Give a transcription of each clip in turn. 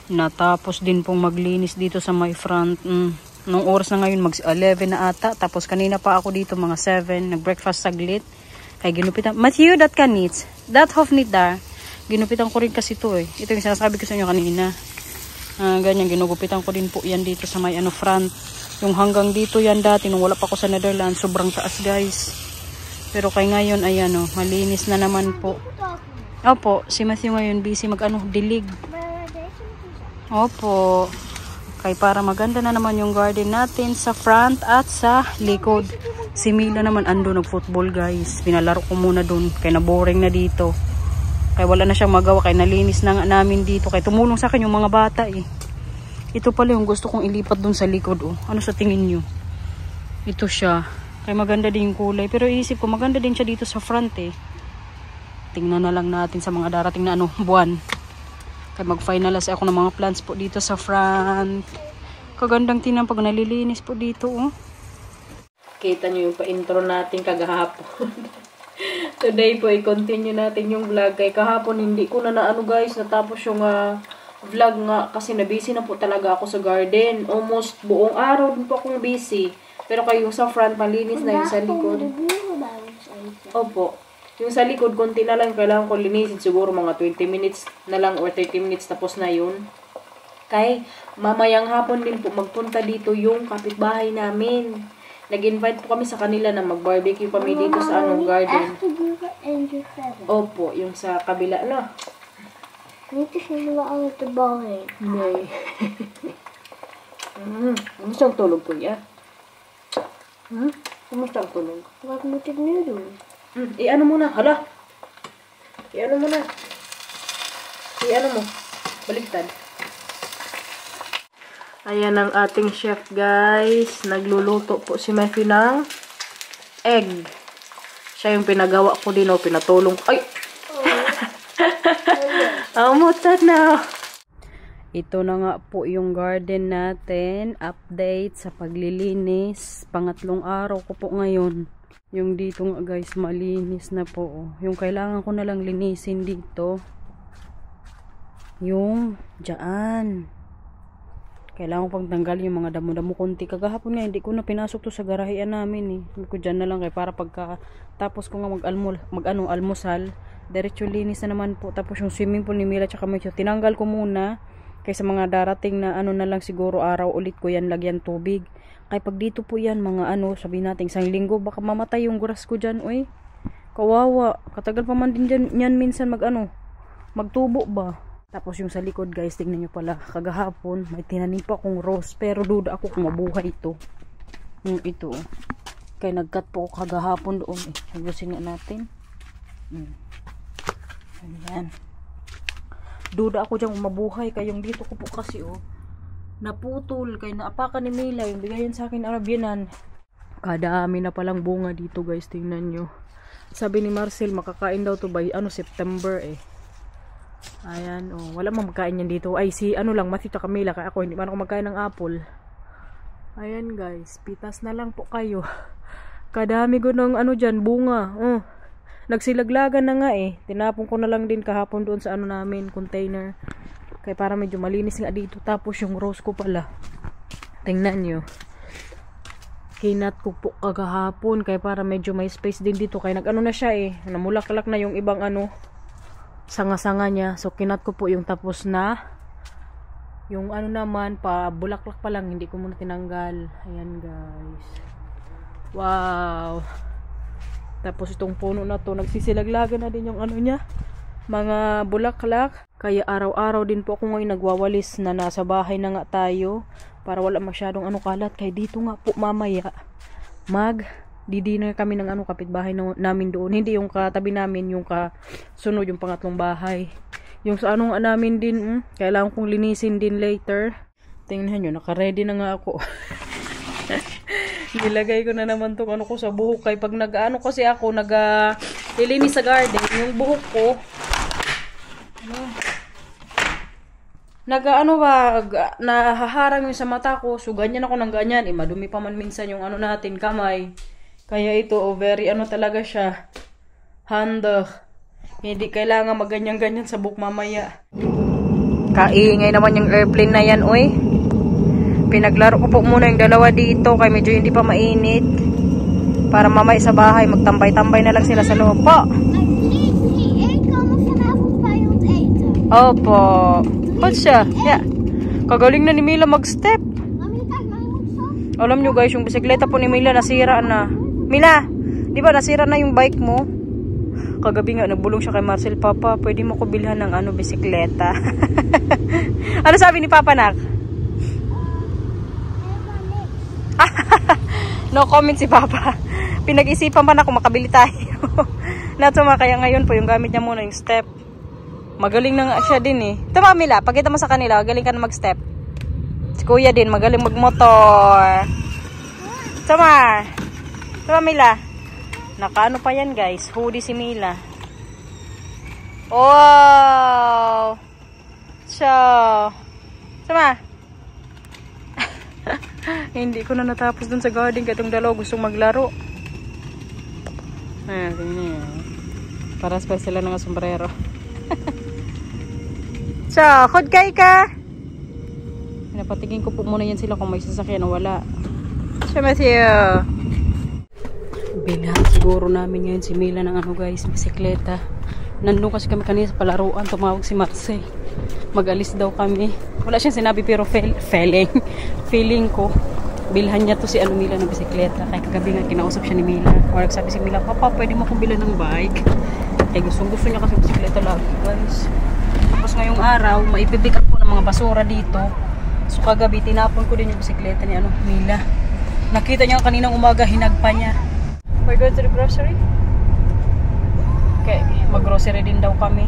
Natapos din pong maglinis dito sa my front. Nung oras na ngayon, mag-11 na ata. Tapos kanina pa ako dito, mga 7. Nag-breakfast saglit. Kaya ginupitan. Matthew, that can eat. That half need there. Ginupitan ko rin kasi ito eh. Ito yung sinasabi ko sa inyo kanina. Ganyan, ginugupitan ko din po yan dito sa may front. Yung hanggang dito yan dati, nung wala pa ako sa Netherlands, sobrang taas guys. Pero kay ngayon, ayan o, malinis na naman po. Opo, si Matthew ngayon busy dilig. Opo. Kay para maganda na naman yung garden natin sa front at sa likod. Si Mila naman ando nag-football guys. Pinalaro ko muna dun. Kaya na-boring na dito. Kaya wala na siyang magawa. Kaya nalinis na nga namin dito. Kaya tumulong sa akin yung mga bata eh. Ito pala yung gusto kong ilipat dun sa likod oh. Ano sa tingin nyo? Ito siya. Kaya maganda din yung kulay. Pero iisip ko maganda din siya dito sa front eh. Tingnan na lang natin sa mga darating na buwan. Kaya mag-finalize ako ng mga plants po dito sa front. Kagandang tingnan pag nalilinis po dito oh. Kita nyo yung pa-intro natin kagahapon. Today po i-continue natin yung vlog. Kaya kahapon hindi ko na guys. Natapos yung vlog nga. Kasi na-busy na po talaga ako sa garden. Almost buong araw din po akong busy. Pero kayo yung sa front malinis na yung sa likod. Opo. Yung sa likod, konti na lang kailangan ko linisin. Siguro mga 20 minutes na lang or 30 minutes tapos na yun. Kay mamayang hapon din po magpunta dito yung kapitbahay namin. Nag-invite po kami sa kanila na mag-barbecue kami dito sa garden. Opo, yung sa kabila na. Dito siya ang tabahin. Hindi. Kumusta ang tulog ko niya? Kumusta ang tulog? Wag mo tignan. I-ano muna, hala. I-ano muna. I-ano mo. Baliktad. Ayan ang ating chef, guys. Nagluluto po si Matthew ng egg. Siya yung pinagawa ko din, pinatulong ko. Ay! Amutan na. Ito na nga po yung garden natin. Update sa paglilinis. Pangatlong araw ko po ngayon. Yung dito nga guys, malinis na po. Yung kailangan ko na lang linisin dito. Yung dyan. Kailangan ko pang tanggal yung mga damo-damo konti. Kagahapon nga, hindi ko na pinasok to sa garahean namin eh. Hindi ko dyan na lang kaya para pagka tapos ko nga almusal. Diretso linis na naman po. Tapos yung swimming pool ni Mila tsaka Matthew, tinanggal ko muna. Kaysa mga darating na na lang siguro araw ulit ko yan lagyan tubig. Kaya pag dito po yan, mga sabihin natin, isang linggo, baka mamatay yung grass ko dyan, uy. Kawawa. Katagal pa man din dyan, yan minsan magtubo ba. Tapos yung sa likod, guys, tingnan nyo pala, kagahapon, may tinanim pa akong rose, pero duda ako kung mabuhay ito. Ito. Kaya nagkat po ako kagahapon doon, eh. Sagusin nga natin. Ayan. Duda ako dyan kung mabuhay, kaya yung dito ko po kasi, naputol kay naapakan ni Mila yung bigayan sa akin Arabianan. Kadami na palang bunga dito guys, tingnan nyo. Sabi ni Marcel makakain daw to by September eh. Ayan wala mang magkain yan dito. Ay si lang Matthew at Camila, kaya ako hindi man ako magkain ng apple. Ayan guys, pitas na lang po kayo. Kadami ko ng dyan bunga. Nagsilaglagan na nga eh. Tinapon ko na lang din kahapon doon sa namin container. Kaya para medyo malinis nga dito. Tapos yung rose ko pala. Tingnan nyo. Hinat ko po kagahapon. Kaya para medyo may space din dito. Kaya na siya eh. Namulaklak na yung ibang sanga-sanga niya. So kinat ko po yung tapos na. Yung naman pa bulaklak pa lang. Hindi ko muna tinanggal. Ayan guys. Wow. Tapos itong puno na to. Nagsisilaglagan na din yung niya. Mga bulaklak. Kaya araw-araw din po ako ngayon nagwawalis na nasa bahay na nga tayo. Para wala masyadong kalat. Kaya dito nga po mamaya di-dinner kami ng kapitbahay namin doon. Hindi yung katabi namin, yung kasunod, yung pangatlong bahay. Yung sa namin din, kailangan kong linisin din later. Tingnan nyo, naka-ready na nga ako. Nilagay ko na naman tong ko sa buhok. Kaya pag kasi ako, lilinis sa garden, yung buhok ko, nahaharang yung sa mata ko. So, ganyan ako ng ganyan. Madumi pa man minsan yung natin, kamay. Kaya ito, very talaga siya. Handa. Hindi kailangan maganyan-ganyan sa buhok mamaya. Kaingay naman yung airplane na yan, oy. Pinaglaro ko po muna yung dalawa dito kaya medyo hindi pa mainit. Para mamay sa bahay, magtambay-tambay na lang sila sa loob po. Opo. Ba't siya? Yeah. Kagaling na ni Mila mag-step. Alam nyo guys, yung bisikleta po ni Mila nasira na. Mila, di ba nasira na yung bike mo? Kagabi nga, nagbulong siya kay Marcel, Papa, pwede mo ko bilhan ng bisikleta. Ano sabi ni Papa, nak? No comment si Papa. Pinag-isipan pa na kung makabili tayo. Natuma, kaya ngayon po yung gamit niya muna yung step. Magaling na nga siya din eh. Tama Mila, pagkita mo sa kanila, magaling ka na mag-step. Si Kuya din, magaling mag-motor. Tama. Tama Mila. Nakaano pa yan guys, hoodie si Mila. Wow. So, tama. Hindi ko na natapos dun sa garden kaya itong dalaw gustong maglaro. Paras pa sila ng sombrero. So, kudkay ka. Pinapatigin ko po muna yan sila kung may sasakyan o wala. So, Matthew. Bilhan siguro namin ngayon si Mila ng guys, bisikleta. Nandun kasi kami kanina sa palaruan, tumawag si Marcel. Mag-alis daw kami. Wala siyang sinabi pero feeling ko bilhan niya to si Mila ng bisikleta. Kaya kagabi nga kinausap siya ni Mila. Or nagsabi si Mila, Papa, pwede mo akong bilhan ng bike. Kaya gusto niya kasi bisikleta lagi guys. Tapos ngayong araw, maipipick up ko ng mga basura dito. So kagabi, tinapon ko din yung bisikleta ni Mila. Nakita niya kaninang umaga, hinagpa niya. We're going to the grocery? Okay, mag-grocery din daw kami.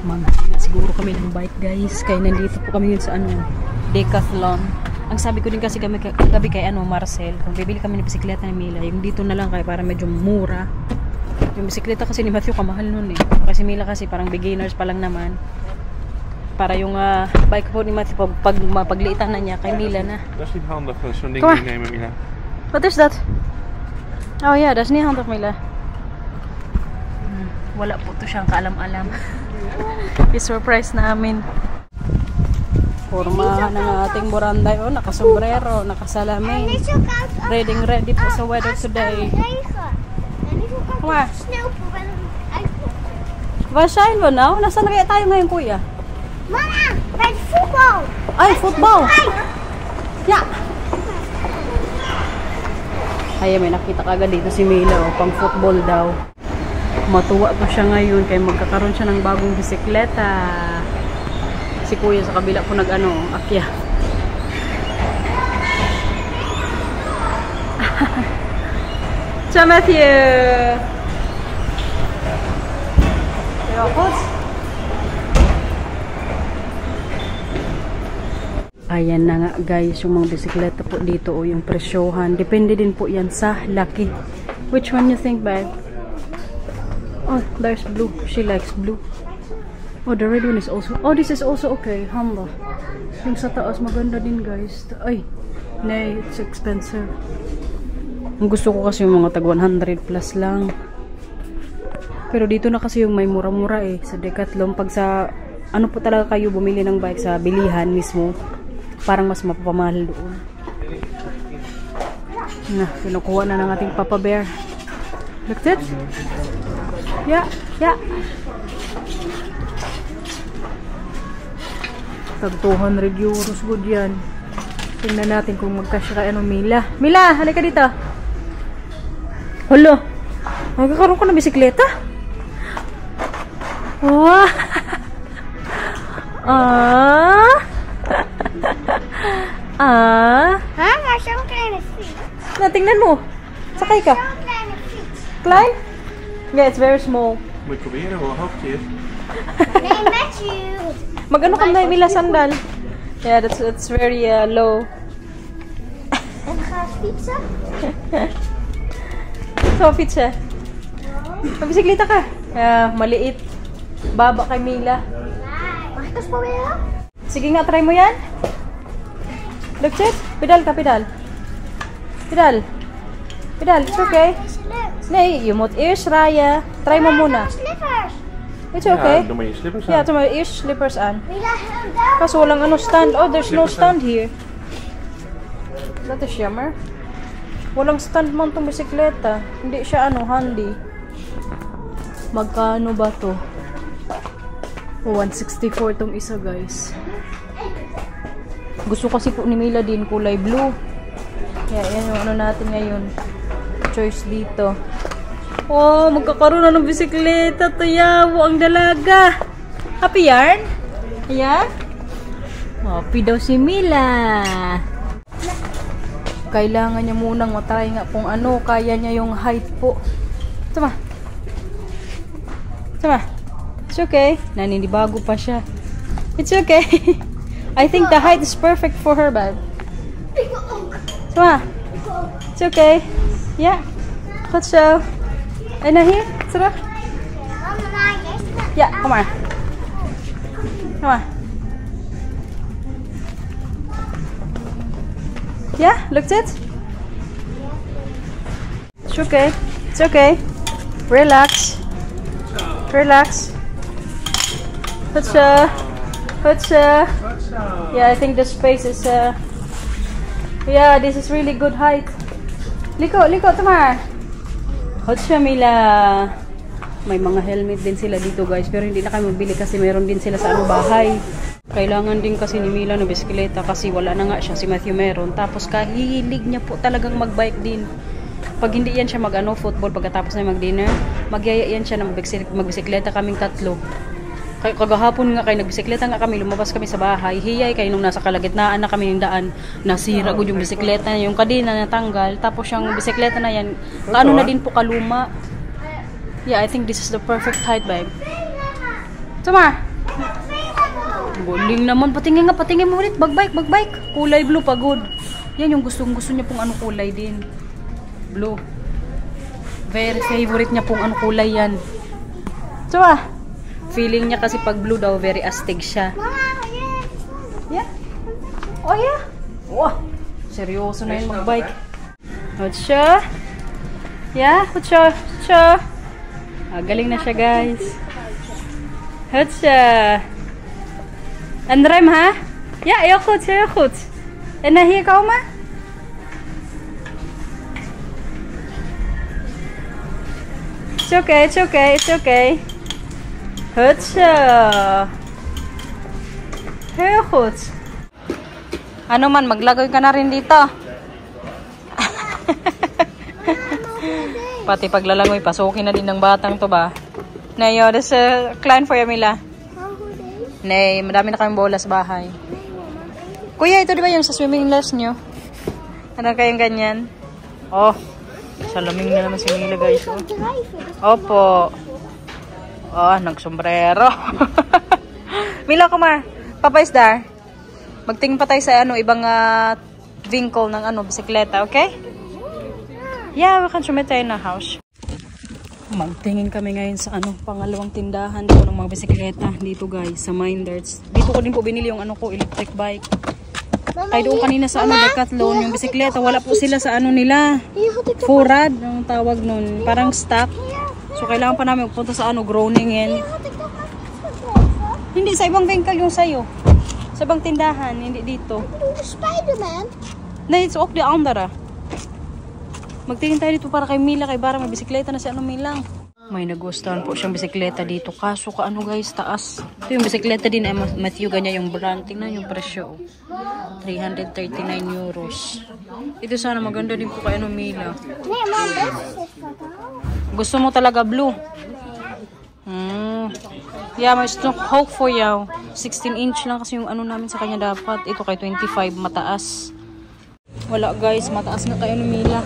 Mamili na siguro kami ng bike guys. Kaya nandito po kami yun sa Decathlon. Ang sabi ko din kasi kami kagabi kay Marcel, kung bibili kami ng bisikleta ni Mila, yung dito na lang kaya para medyo mura. Yung bisikleta kasi ni Matthew kamahal nun eh. Kasi Mila kasi parang beginners pa lang naman. Para yung bike po ni Matthew pag mapagliitan na niya kay Mila na. What is that? Oh yeah, that's niet handig Mila. Wala po to siyang kaalam-alam. I-surprise namin. Formahan ng ating buranday. Oh, nakasombrero, nakasalamin. Ready po sa weather today. Waar? Waar zijn we nou? Nasaan kaya tayo ngayon, Kuya? Mama, bij voetbal. Ay, football. Ja. Ay, may nakita kagad dito si Mila, pang football daw. Matuwa po siya ngayon kaya magkakaroon siya ng bagong bisikleta. Si Kuya sa kabila po akya. Ciao Matthew! Ayan na nga guys, yung mga bisikleta po dito o yung presyohan. Depende din po yan sa laki. Which one you think, babe? Oh, there's blue. She likes blue. Oh, the red one is also... Oh, this is also okay. Hamba. Yung sa taas, maganda din, guys. Ay, nay, it's expensive. Ang gusto ko kasi yung mga tag 100 plus lang. Pero dito na kasi yung may mura-mura eh. Sa Decathlon. Pag sa... Ano po talaga kayo bumili ng bike sa bilihan mismo. Parang mas mapapamahal doon. Na, kinukuha na ng ating Papa Bear. Look at it. Yeah, yeah. Tag 200 euros good yan. Tingnan natin kung magkasya kay Mila. Mila, halika dito. Hala, magkakaroon ko ng bisikleta? Wow. Maar zo'n kleine fiets. Na, tingnan mo. Sakay ka. Zo'n kleine fiets. Klein? Yeah, it's very small. Moet je proberen hoe hoog die is. Nee, Matthew. Mag-ano ka na, Mila, sandal? Yeah, that's very low. En ga je fietsen? So, fietsen. Magbisikleta ka. Maliit. Baba kay Mila. Mag ik eens proberen? Sige nga, try mo yan. Look, check. Pedal ka, pedal. Pedal. Pedal, it's okay. Is het lukt? Nee, je moet eerst rijden. Try mo muna. Slippers. It's okay. Ja, doe maar je slippers aan. Yeah, to my eerst slippers aan. Mila, hand down. Kaso walang ano stand. Oh, there's no Slippers stand here. That is jammer. Walang stand man tong bisikleta. Hindi siya ano, handy. Magkano ba to? 164 tong isa, guys. Gusto kasi po ni Mila din kulay blue. Kaya yan yung ano natin ngayon. Choice dito. Oh, magkakaroon na ng bisikleta. Tuyaw, ang dalaga. Happy yarn? Yeah? Happy daw si Mila. Kailangan niya munang matry nga kung ano, kaya niya yung height po. Tama. Tama. It's okay. Naninibago pa siya. It's okay. I think the height is perfect for her, bag. Tama. It's okay. Yeah. Goed zo. En naar hier, terug. Ja, kom maar. Kom maar. Ja, lukt het? It's okay. It's okay. Relax. Relax. Goed zo. Goed zo. Yeah, I think the space is yeah, this is really good height. Liko, liko, tama. Hot siya, Mila. May mga helmet din sila dito, guys. Pero hindi na kami magbili kasi meron din sila sa ano bahay. Kailangan din kasi ni Mila ng bisikleta kasi wala na nga siya. Si Matthew meron. Tapos kahilig niya po talagang magbike din. Pag hindi yan siya mag-ano, football, pagkatapos na mag-dinner, magyaya yan siya na magbisikleta kaming tatlo. Kagahapon nga kayo, nagbisikleta nga kami, lumabas kami sa bahay, hiyay kayo nung nasa kalagitnaan na kami ng daan, nasira ko yung bisikleta, yung kadena natanggal, tapos yung bisikleta na yan, kaano na din po kaluma. Yeah, I think this is the perfect height, babe. Tama! Guling naman, patingin mo ulit, bagbike, kulay blue, pagod. Yan yung gusto niya pong ano kulay din. Blue. Very favorite niya pong ano kulay yan. Tama! Feeling niya kasi pag blue daw, very astig siya. Yeah? Oh yeah? Wow! Seryoso na yun magbike. Hutsya? Yeah? Hutsya? Hutsya? Galing na siya, guys. Hutsya? Andrem, ha? Ja, heel goed. En naar hier komen? It's okay. Hutsa. Heel goed. Ano man, maglagoy ka na rin dito. Pati paglalangoy, pasukin na din ng batang to ba? Nayo, this klein for you, Mila. Nay, madami na kaming bola sa bahay. Kuya, ito di ba yung sa swimming lesson nyo? Ano kayong ganyan? Oh, salaming na naman si Mila, guys. Oh. Opo. Oh, nagsombrero. Mila, kumar. Papa is there. Magtingin pa tayo sa ibang winkle ng bisikleta, okay? Yeah, we can submit tayo na house. Magtingin kami ngayon sa pangalawang tindahan ko ng mga bisikleta dito, guys, sa Minders. Dito ko din po binili yung electric bike. Kaya doon kanina sa Decathlon, yung bisikleta, wala po sila sa nila. Furad, ang tawag nun. Parang stock. So, kailangan pa namin magpunta sa Groningen. Hindi, sa ibang bengkel yung sayo. Sa ibang tindahan, hindi dito. Spider-Man? Nee, het is ook de andere. Magtingin tayo dito para kay Mila, kay Bara, may bisikleta na si Mila. May nagustuhan po siyang bisikleta dito. Kaso guys, taas. Ito yung bisikleta din ay Matthew, ganyan yung brand. Tingnan yung presyo. 339 euros. Ito sana maganda din po kay Mila. Gusto mo talaga blue? Yeah, may stock hope for you. 16 inch lang kasi yung namin sa kanya dapat. Ito kay 25, mataas. Wala, guys, mataas na kay Mila.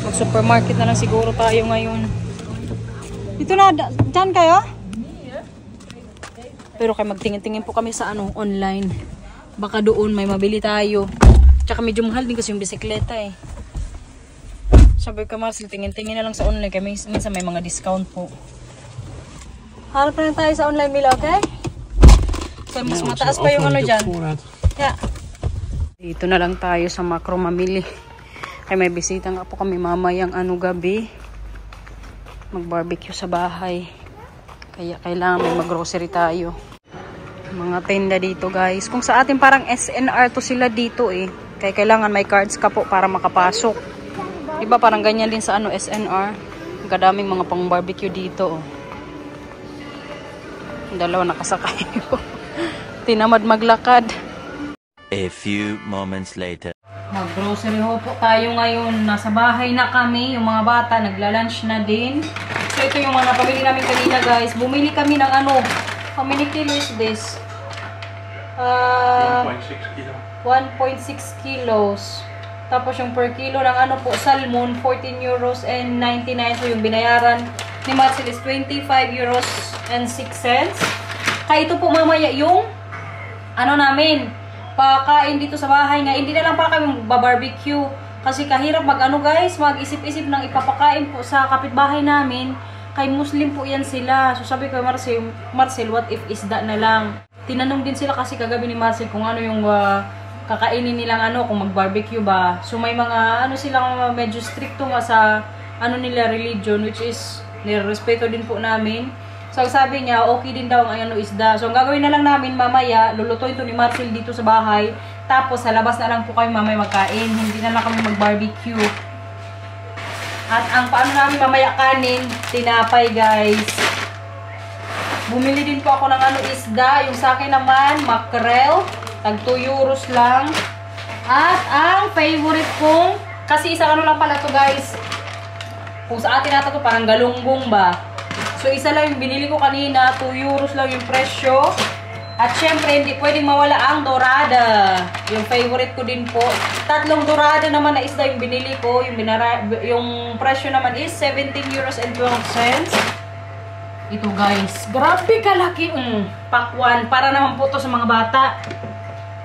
Mag-supermarket na lang siguro tayo ngayon. Dito na, dyan kayo? Pero kay magtingin-tingin po kami sa online. Baka doon may mabili tayo. Tsaka medyo mahal din kasi yung bisikleta eh. Sabi ko, Marcel, tingin-tingin na lang sa online. Kaya minsan may mga discount po. Harap na lang tayo sa online, Mila, okay? So, mas mataas pa yung dyan. Yeah. Dito na lang tayo sa Makro mamili. Kaya may bisita nga po kami mamayang gabi. Mag-barbecue sa bahay. Kaya kailangan may mag-grocery tayo. Mga tenda dito guys. Kung sa atin parang SNR to sila dito eh. Kaya kailangan may cards ka po para makapasok. Diba parang ganyan din sa ano SNR. Kadaming mga pang barbecue dito. Dalawa nakasakay ko. Tinamad maglakad. A few moments later. Mag-grocery ho po tayo ngayon. Nasa bahay na kami. Yung mga bata nagla-lunch na din. So ito yung mga napamili namin kanina guys. Bumili kami ng ano. How many kilo is this? 1.6 kilo. 1.6 kilos. Tapos yung per kilo ng ano po, salmon, 14 euros and 99. So yung binayaran ni Marcel is 25 euros and 6 cents. Kaya ito po mamaya yung ano namin, pakain dito sa bahay nga. Hindi na lang para kami barbecue. Kasi kahirap mag ano guys, mag-isip-isip ng ipapakain po sa kapitbahay namin. Kay Muslim po yan sila. So sabi ko Marcel, what if isda na lang? Tinanong din sila kasi kagabi ni Marcel kung ano yung kakainin nilang ano, kung mag-barbecue ba. So may mga ano silang medyo stricto nga sa ano nila religion, which is nirespeto din po namin. So sabi niya, okay din daw ang ano isda. So ang gagawin na lang namin mamaya, lulutuin to ni Marcel dito sa bahay. Tapos sa labas na lang po kami mamaya magkain. Hindi na lang kami mag-barbecue. At ang paano namin mamaya kanin, tinapay guys. Bumili din po ako ng ano isda. Yung sa akin naman, mackerel. Tag 2 euros lang. At ang favorite kong, kasi isang ano lang pala to guys. Kung sa atin natin to parang galunggong ba. So isa lang yung binili ko kanina. 2 euros lang yung presyo. At syempre hindi pwedeng mawala ang dorada. Yung favorite ko din po. 3 dorada naman na isda yung binili ko. Yung presyo naman is 17 euros and 12 cents. Ito guys, grabe kalaki. Pakwan, para naman po to sa mga bata.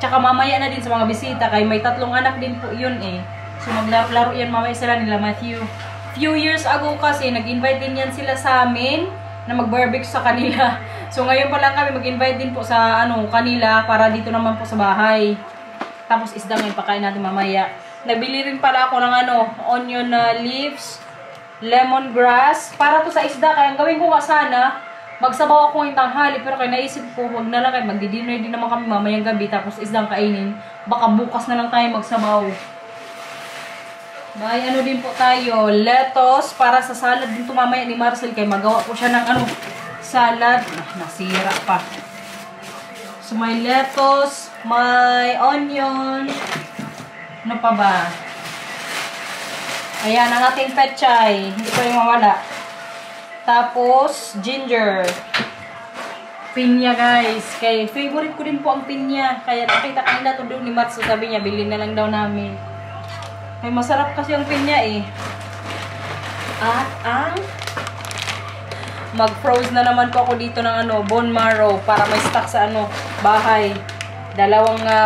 Tsaka mamaya na din sa mga bisita. Kaya may 3 anak din po yun eh. So maglaro-laro yan mamaya sila nila Matthew. Few years ago kasi, nag-invite din yan sila sa amin na mag-barbecue sa kanila. So ngayon pa lang kami mag-invite din po sa ano kanila para dito naman po sa bahay. Tapos isda ngayon pakain natin mamaya. Nabili rin pala ako ng ano, onion leaves, lemongrass, para to sa isda. Kaya ang gawin ko nga sana, magsabaw ako yung tanghali. Pero kaya naisip ko, wag na lang kayo. Magdi-dinner din naman kami mamayang gabi. Tapos isdang kainin. Baka bukas na lang tayo magsabaw. May ano din po tayo, lettuce para sa salad din to mamaya ni Marcel. Kaya magawa po siya ng ano, salad. Nasira pa. So may lettuce, may onion. Ano pa ba? Ayan, ang ating pechay. Hindi ko yung mawala. Tapos, ginger. Pinya, guys. Kaya, favorite ko din po ang pinya. Kaya, nakita kanina to doon ni Matsu. Sabi niya, bilhin na lang daw namin. Ay, masarap kasi ang pinya eh. At ang mag-froze na naman po ako dito ng ano, bone marrow. Para may stock sa ano, bahay. 2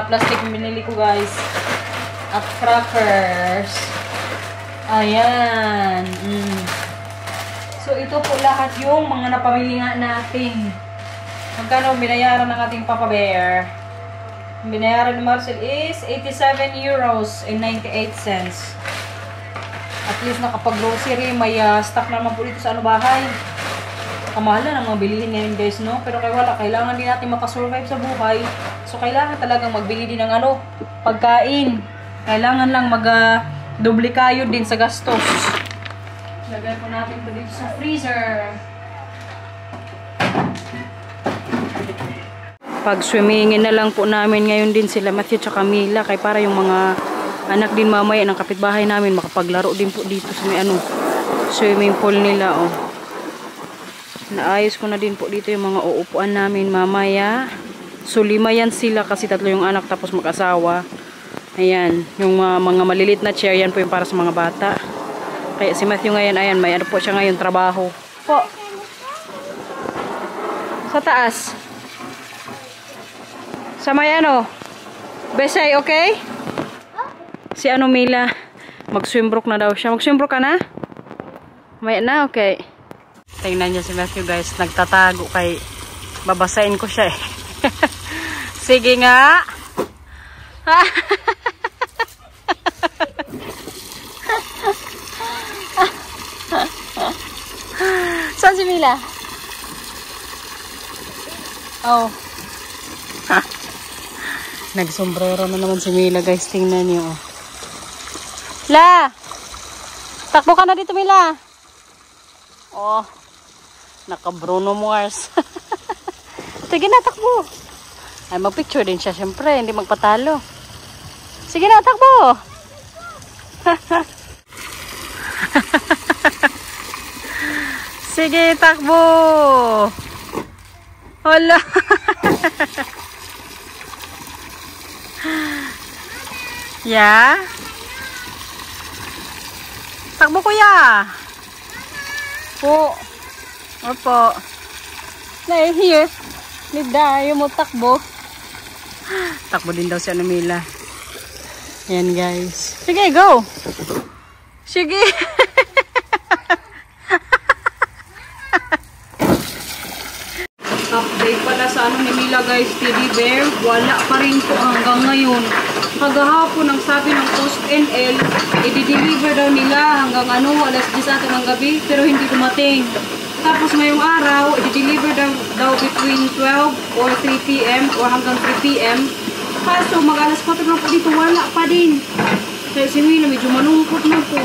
plastic binili ko, guys. At crackers. Ayan. So, ito po lahat yung mga napamili nga natin. Magkano binayaran ng ating Papa Bear? Binayaran ni Marcel is 87 euros and 98 cents. At least nakapag-grocery. May stock naman po dito sa ano bahay. Kamahalan ang mga bilihin ngayon guys, no? Pero kaya wala. Kailangan din natin makasurvive sa buhay. So, kailangan talagang magbili din ng ano, pagkain. Kailangan lang doble kayo din sa gastos. Lagay po natin ito dito sa freezer. Pag-swimmingin na lang po namin ngayon din sila Matthew at Camila. Kaya para yung mga anak din mamaya ng kapitbahay namin makapaglaro din po dito sa may ano, swimming pool nila. Oh. Naayos ko na din po dito yung mga uupuan namin mamaya. So 5 yan sila kasi 3 yung anak tapos mag-asawa. Ayan, yung mga malilit na chair, yan po yung para sa mga bata. Kaya si Matthew ngayon, ayan, may ano po siya ngayon, trabaho. Po. Sa taas. Sa may ano, Besay, okay? Si ano Mila, mag-swimbrook na daw siya. Mag-swimbrook ka na? May na, okay. Tingnan niyo si Matthew guys, nagtatago kay babasain ko siya eh. Sige nga. Saan si Mila? Oh. Nagsombrero na naman si Mila, guys. Tingnan niyo. Oh. La! Takbo ka na dito, Mila. Oh. Naka Bruno Mars. Sige na, takbo. Ay, mag-picture din siya, syempre. Hindi magpatalo. Sige na, takbo. Sige, takbo. Hala. Yeah? Takbo, kuya. Po. Opo. Here. Nida, ayaw mo takbo. Takbo din daw siya ng Mila. Yan, guys. Sige, go. Sige. Update pala sa ano ni Mila, guys, teddy bear. Wala pa rin po hanggang ngayon. Kagahapon ang sabi ng Post NL, i-deliver daw nila hanggang alas 10 ata ng gabi, pero hindi dumating. Tapos ngayong araw, i-deliver daw between 12 or 3 p.m. or hanggang 3 p.m. Kaso mag alas 4 na po dito, wala pa din. Kaya si Mila medyo malungkot na po.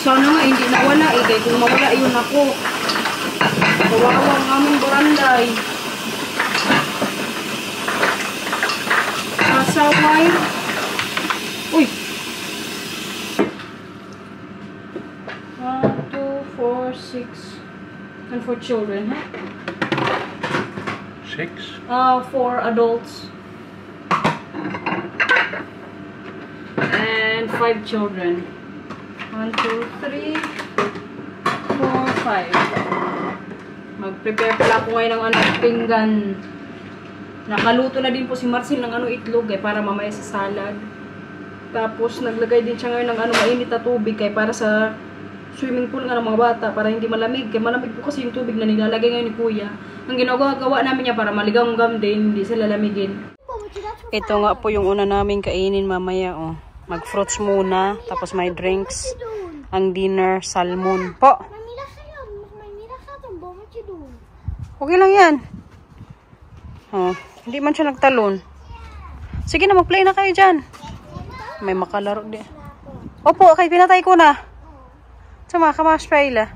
Sana nga hindi nawala eh, kaya kung mawala yun ako. Kawawa ang aming baranday. Kasaway. Uy! 1, 2, 4, 6. And 4 children, huh? 6? 4 adults. And 5 children. 1, 2, 3, 4, 5. Mag-prepare pala ako ngayon ng pinggan. Nakaluto na din po si Marcel ng itlog para mamaya sa salad. Tapos naglagay din siya ngayon ng mainit na tubig para sa swimming pool ng mga bata para hindi malamig. Kaya malamig po kasi yung tubig na nilalagay ngayon ni Kuya. Ang ginagawa namin niya para maligamgam din, hindi sila lamigin. Ito nga po yung una namin kainin mamaya. Oh. Mag-fruits muna, tapos may drinks. Ang dinner, salmon. Po! Okay lang yan. Oh, hindi man siya nagtalon. Sige na, mag-play na kayo dyan. May makalaro din. Opo, okay, pinatay ko na. Sama, kamash paila.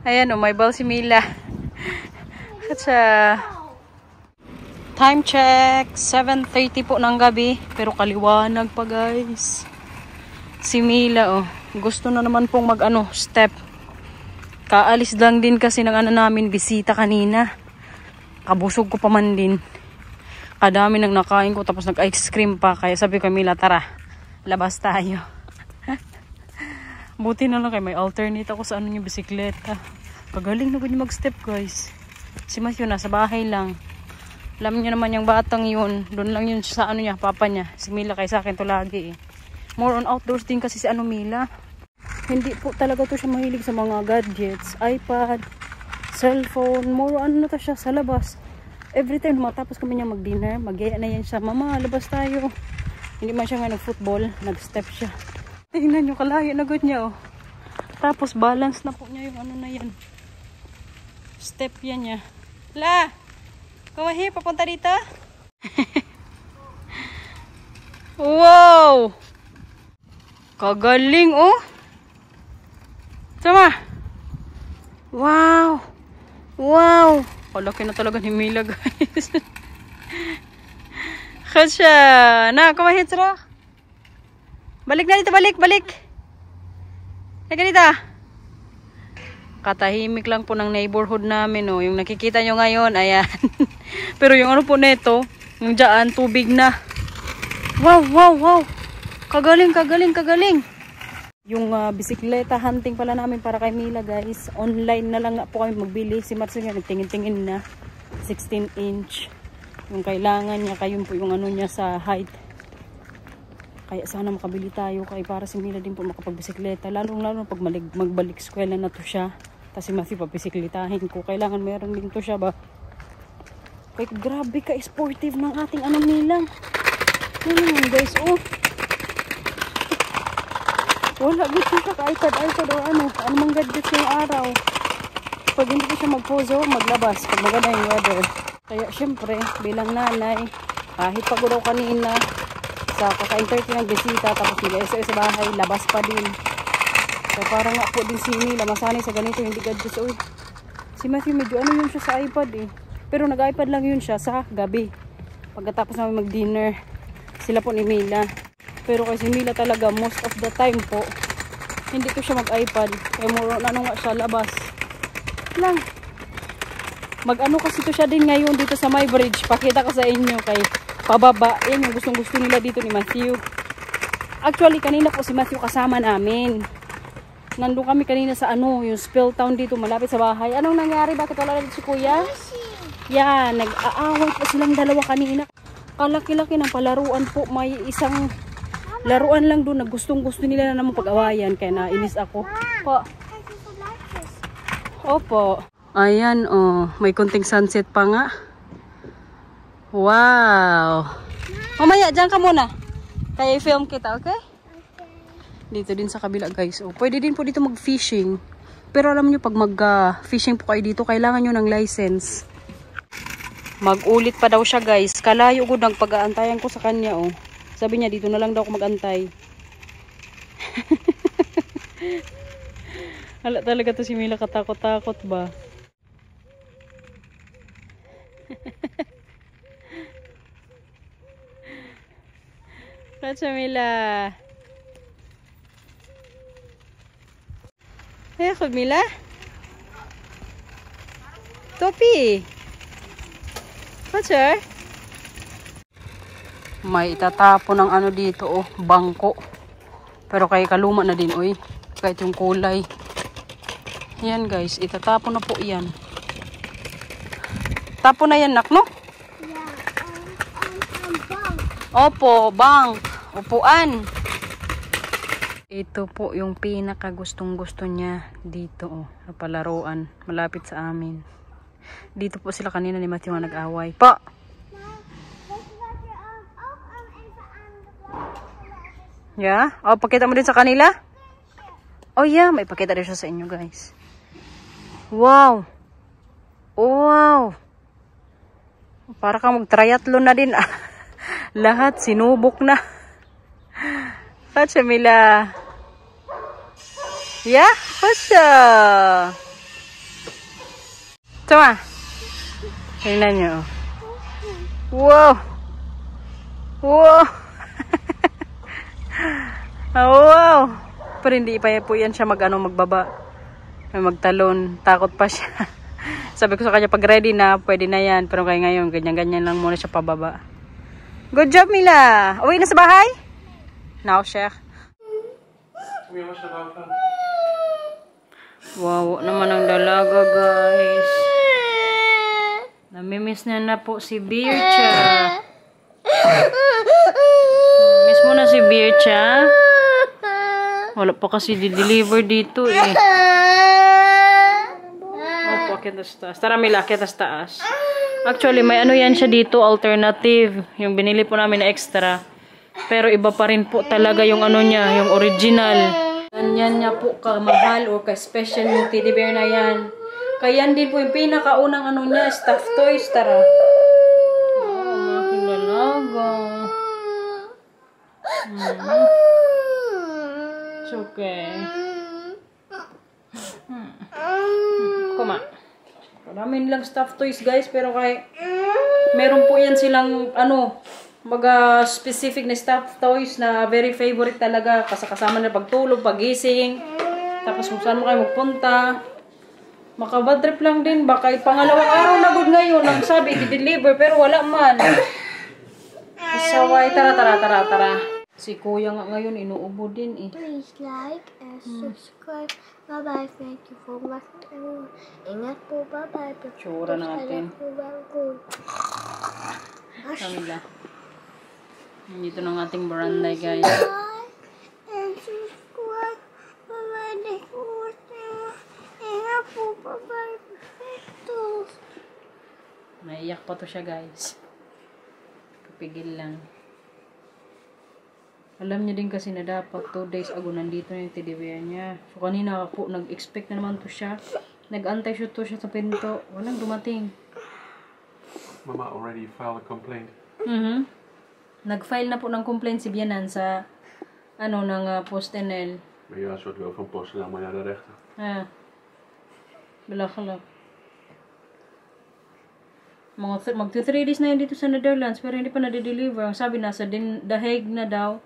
Ayan, may ball si Mila. Katsa. Time check. 7:30 po ng gabi. Pero kaliwanag pa, guys. Si Mila, gusto na naman pong step. Kaalis lang din kasi ng namin bisita kanina. Kabusog ko pa man din. Kadami nang nakain ko tapos nag-ice cream pa. Kaya sabi ko, Mila, tara, labas tayo. Buti na lang may alternate ako sa yung bisikleta. Pagaling na niya mag-step, guys. Si Matthew nasa bahay lang. Alam niyo naman yung batang yun. Doon lang yun sa niya, papa niya. Si Mila kay sa akin to lagi eh. More on outdoors din kasi si Mila. Hindi po talaga to siya mahilig sa mga gadgets, iPad, cellphone, more ano to siya sa labas. Every time matapos kami niya mag-dinner, mag-gaya na yan siya, mama, labas tayo. Hindi man siya nga nag-football, nag-step siya. Tingnan nyo, kalaya na good niya Tapos balance na po niya yung na yan. Step yan niya. La! Come here, papunta dito. Wow! Kagaling Sama. Wow. Wow. Laki na talaga ni Mila, guys. Kasha. Na, kumahit sila. Balik na dito, balik. Halika dito. Katahimik lang po ng neighborhood namin, Yung nakikita nyo ngayon, ayan. Pero yung po neto, yung dyan, tubig na. Wow. Kagaling. Yung bisikleta hunting pala namin para kay Mila, guys. Online na lang po kami magbili. Si Marcel nga nagtingin-tingin na. 16 inch. Yung kailangan niya, kayo po yung niya sa height. Kaya sana makabili tayo. Kaya para si Mila din po makapagbisikleta. Lalo pag magbalik eskwela na to siya. Kasi Matthew papisikletahin ko. Kailangan meron din to siya ba. Kaya grabe ka sportive ng ating Mila. Yan guys, wala gusto siya ka iPad o anumang gadgets ngayong araw. Pag hindi ko siya mag-pose, maglabas pag maganda yung weather. Kaya syempre, bilang nanay, kahit pagod daw kanina, sa kaka-entertain ng bisita, tapos nila-SOS sa bahay, labas pa din. Kaya parang nga po din si Mila, masanay sa ganito, hindi gadgets. Uy, si Matthew medyo ano yun siya sa iPad eh. Pero nag-iPad lang yun siya sa gabi. Pagkatapos namin mag-dinner, sila po ni Mila. Pero kasi Mila talaga, most of the time po, hindi ko siya mag-iPad. Kaya muro na nga siya labas. Lang. Mag-ano kasi to siya din ngayon dito sa my bridge. Pakita ko sa inyo kay pababa. Yan yung gustong-gusto nila dito ni Matthew. Actually, kanina po si Matthew kasama namin. Nandun kami kanina sa ano, yung Spill Town dito, malapit sa bahay. Anong nangyari? Bakit wala dito si Kuya? Yan, nag-aaway po silang dalawa kanina. Kalaki-laki ng palaruan po. May isang laruan lang doon na gustong-gusto nila na naman pag-awayan. Kaya nainis ako. Po. Opo. Ayan, oh. May kunting sunset pa nga. Wow. Mamaya, dyan ka muna. Kaya i-film kita, okay? Dito din sa kabila, guys. Oh, pwede din po dito mag-fishing. Pero alam nyo, pag mag-fishing po kayo dito, kailangan nyo ng license. Mag-ulit pa daw siya, guys. Kalayo ko ng pag-aantayan ko sa kanya, oh. Sabi niya, dito na lang daw ako mag-antay. Hala talaga to si Mila, katakot-takot ba? Racha Mila. Hey, Mila. Topi. Racha. May itatapon ng ano dito, oh, bangko. Pero kay kaluma na din, oy. Kahit yung kulay. Yan, guys, itatapon na po yan. Tapon na yan, nak, no? Yeah, bang. Opo, bank. Upuan. Ito po yung pinaka gustong-gusto niya dito, oh, na palaruan. Malapit sa amin. Dito po sila kanina ni Matthew nag-away. Pa! Yeah? Oh, pakita mo din sa kanila? Oh, yeah. May pakita din siya sa inyo, guys. Wow! Wow! Para kang mag-triathlon na din. Lahat sinubok na. Pacha Mila. Yeah? Pacha. Tama. Tingnan nyo. Wow. Wow. Oh, wow. Pero hindi pa po yan siya magbaba. Magtalon. Takot pa siya. Sabi ko sa kanya, pag ready na, pwede na yan. Pero kaya ngayon, ganyan-ganyan lang muna siya pababa. Good job, Mila. Uwi na sa bahay? Now, Sheikh. Wow, naman ang dalaga, guys. Namimiss na po si Bircha. Miss mo na si Bircha? Wala pa kasi di-deliver dito, eh. Opo, kita sa taas. Tara, Mila, kita sa taas. Actually, may ano yan siya dito, alternative. Yung binili po namin na extra. Pero iba pa rin po talaga yung ano niya, yung original. Ganyan niya po kamahal o ka-special yung teddy bear na yan. Kaya yan din po yung pinakaunang ano niya, stuffed toys. Tara. Oh, mga kinalaga. It's okay. Kuma. Maraming lang stuffed toys, guys, pero kay meron po yan silang ano, mga specific na stuffed toys na very favorite talaga, kasama na pagtulog, pagising, tapos kung saan mo kayo magpunta. Makabad trip lang din ba, kahit pangalawang araw na good ngayon ang sabi i-deliver pero wala man. Asaway. Tara. Si Kuya nga ngayon inuubo din eh. Please like and subscribe. Bye-bye. Thank you for watching. Ingat po. Bye-bye. Tsura natin. Kamila. Dito ng ating barangay, guys. Like and subscribe. Bye-bye. Thank you for watching. Ingat po. Bye-bye. Naiyak pa to siya, guys. Pipigil lang. Alam niya din kasi na dapat 2 days ago nandito na yung teddy bear niya. So kanina po nag-expect na naman to siya. Nag-antay siya to siya sa pinto. Walang dumating. Mama already filed a complaint. Nag-file na po ng complaint si Bianan sa ng PostNL. Maar ja, soort wel van PostNL, maar naar de rechter. Belakala. Magto 3 days na yun dito sa Netherlands pero hindi pa na-deliver. Ang sabi nasa The Hague na daw.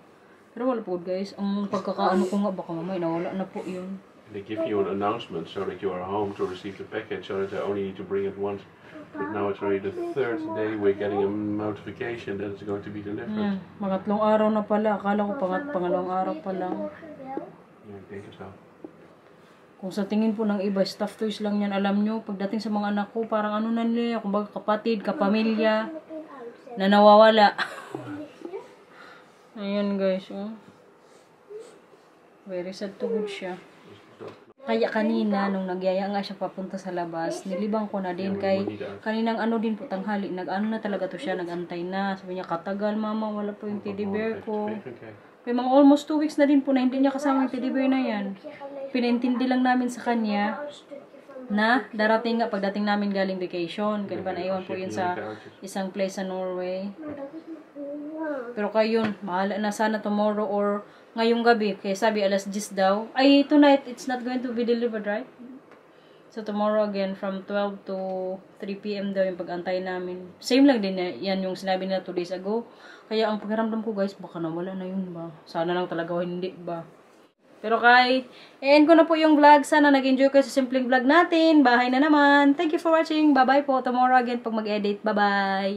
Pero wala po guys. Ang pagkakaano ko nga baka mamay nawala na po yun. And they give you an announcement so that you are home to receive the package, so that they only need to bring it once. But now it's already the third day we're getting a notification that it's going to be delivered. Pangatlong araw na pala. Akala ko pangalawang araw pa lang. Ja, ik denk het wel. Kung sa tingin po ng iba, stuffed toys lang yan. Alam nyo, pagdating sa mga anak ko, parang ano na nila, kumbaga kapatid, kapamilya, na nawawala. Ayan guys, oh. Very sad to good siya. Kaya kanina, nung nagyaya nga siya papunta sa labas, nilibang ko na din kay kaninang din po tanghali, nag-ano na talaga to siya, nag-antay na. Sabi niya, katagal mama, wala po yung teddy bear ko. Kaya mga almost 2 weeks na din po na hindi niya kasama yung teddy bear na yan. Pinaintindi lang namin sa kanya na darating nga pagdating namin galing vacation. Kaya ba naiwan po yun sa isang place sa Norway. Pero kayo yun, mahala na sana tomorrow or ngayong gabi. Kaya sabi alas 10 daw. Ay, tonight it's not going to be delivered, right? So tomorrow again from 12 to 3 p.m. daw yung pag-antay namin. Same lang din yan yung sinabi nila 2 days ago. Kaya ang pakiramdam ko guys, baka nawala na yun ba? Sana lang talaga hindi ba? Pero end ko na po yung vlog. Sana nag-enjoy kayo sa simpleng vlog natin. Bahay na naman. Thank you for watching. Bye-bye po. Tomorrow again pag mag-edit. Bye-bye.